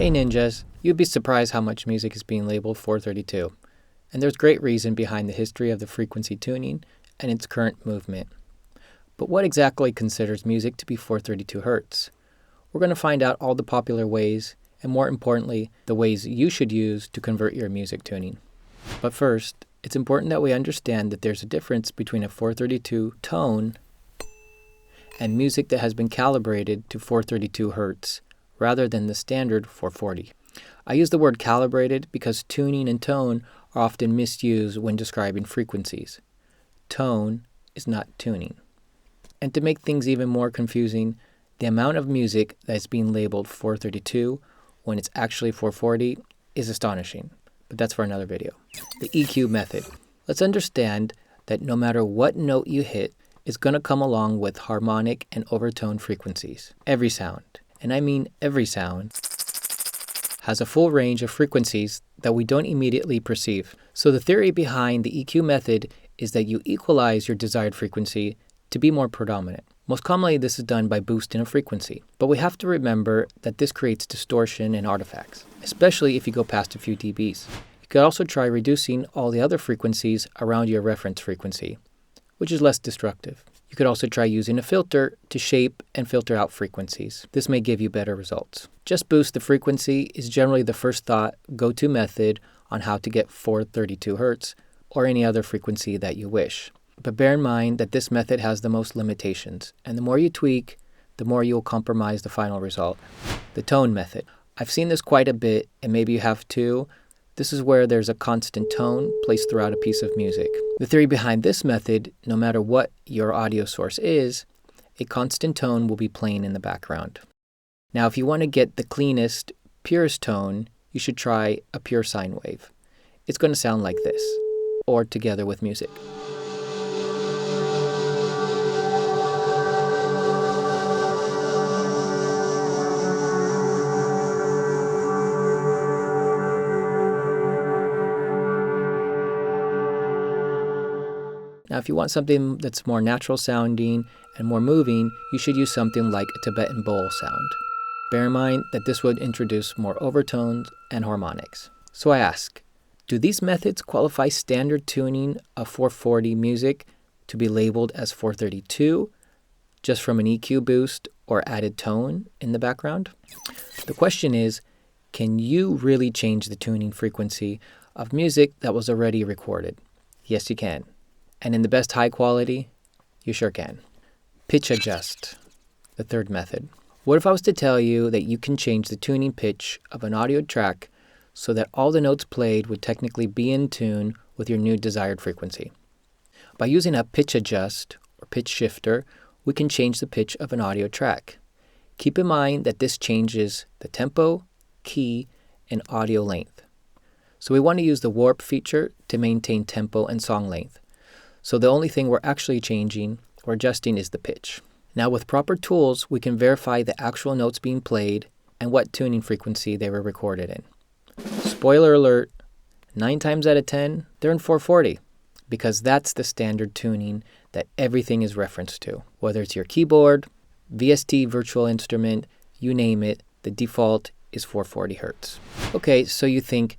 Hey ninjas, you'd be surprised how much music is being labeled 432, and there's great reason behind the history of the frequency tuning and its current movement. But what exactly considers music to be 432 Hz? We're going to find out all the popular ways, and more importantly, the ways you should use to convert your music tuning. But first, it's important that we understand that there's a difference between a 432 tone and music that has been calibrated to 432 Hz, rather than the standard 440. I use the word calibrated because tuning and tone are often misused when describing frequencies. Tone is not tuning. And to make things even more confusing, the amount of music that is being labeled 432 when it's actually 440 is astonishing, but that's for another video. The EQ method. Let's understand that no matter what note you hit, it's going to come along with harmonic and overtone frequencies. Every sound, and I mean every sound, has a full range of frequencies that we don't immediately perceive. So the theory behind the EQ method is that you equalize your desired frequency to be more predominant. Most commonly, this is done by boosting a frequency. But we have to remember that this creates distortion and artifacts, especially if you go past a few dBs. You could also try reducing all the other frequencies around your reference frequency, which is less destructive. You could also try using a filter to shape and filter out frequencies. This may give you better results. Just boost the frequency is generally the first thought, go-to method on how to get 432 Hz or any other frequency that you wish. But bear in mind that this method has the most limitations, and the more you tweak, the more you'll compromise the final result. The tone method. I've seen this quite a bit, and maybe you have too. This is where there's a constant tone placed throughout a piece of music. The theory behind this method, no matter what your audio source is, a constant tone will be playing in the background. Now, if you want to get the cleanest, purest tone, you should try a pure sine wave. It's going to sound like this, or together with music. Now, if you want something that's more natural sounding and more moving, you should use something like a Tibetan bowl sound. Bear in mind that this would introduce more overtones and harmonics. So I ask, do these methods qualify standard tuning of 440 music to be labeled as 432 just from an EQ boost or added tone in the background? The question is, can you really change the tuning frequency of music that was already recorded? Yes, you can. And in the best high quality, you sure can. Pitch adjust, the third method. What if I was to tell you that you can change the tuning pitch of an audio track so that all the notes played would technically be in tune with your new desired frequency? By using a pitch adjust or pitch shifter, we can change the pitch of an audio track. Keep in mind that this changes the tempo, key, and audio length. So we want to use the warp feature to maintain tempo and song length. So the only thing we're actually changing or adjusting is the pitch. Now with proper tools, we can verify the actual notes being played and what tuning frequency they were recorded in. Spoiler alert, 9 times out of 10, they're in 440 because that's the standard tuning that everything is referenced to. Whether it's your keyboard, VST virtual instrument, you name it, the default is 440 Hz. Okay, so you think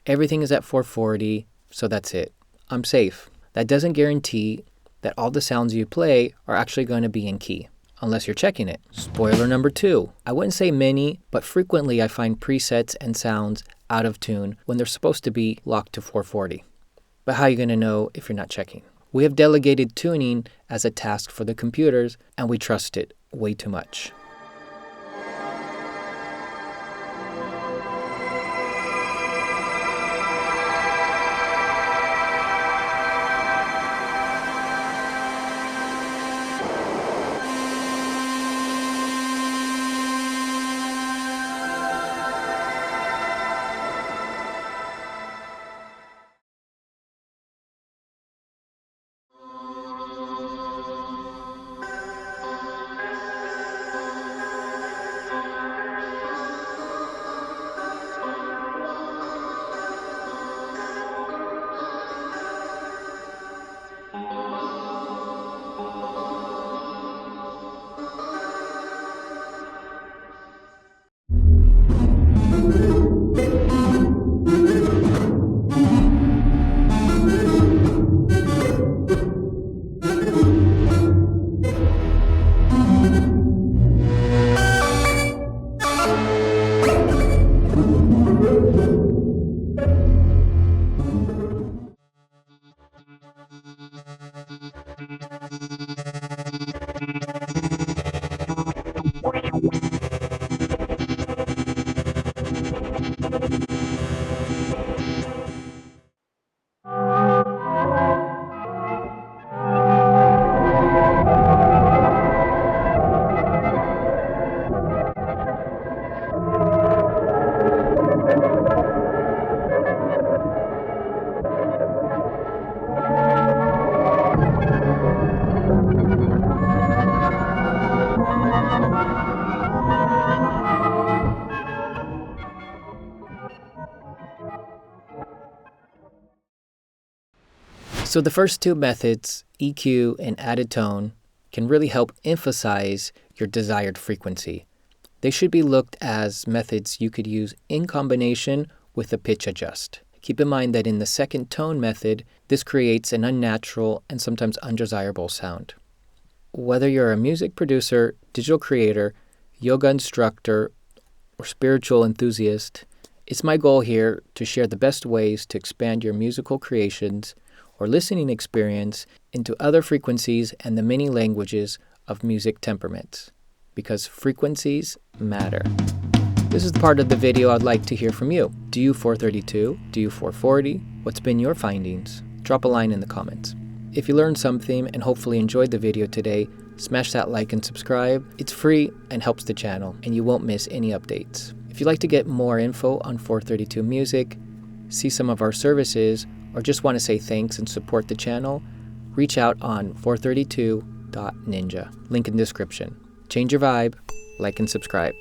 everything is at 440, so that's it. I'm safe. That doesn't guarantee that all the sounds you play are actually going to be in key, unless you're checking it. Spoiler number 2. I wouldn't say many, but frequently I find presets and sounds out of tune when they're supposed to be locked to 440. But how are you going to know if you're not checking? We have delegated tuning as a task for the computers, and we trust it way too much. So the first two methods, EQ and added tone, can really help emphasize your desired frequency. They should be looked as methods you could use in combination with a pitch adjust. Keep in mind that in the second tone method, this creates an unnatural and sometimes undesirable sound. Whether you're a music producer, digital creator, yoga instructor, or spiritual enthusiast, it's my goal here to share the best ways to expand your musical creations or listening experience into other frequencies and the many languages of music temperaments, because frequencies matter. This is the part of the video I'd like to hear from you. Do you 432? Do you 440? What's been your findings? Drop a line in the comments. If you learned something and hopefully enjoyed the video today, smash that like and subscribe. It's free and helps the channel, and you won't miss any updates. If you'd like to get more info on 432 music, see some of our services, or just want to say thanks and support the channel, reach out on 432.ninja. Link in description. Change your vibe, like and subscribe.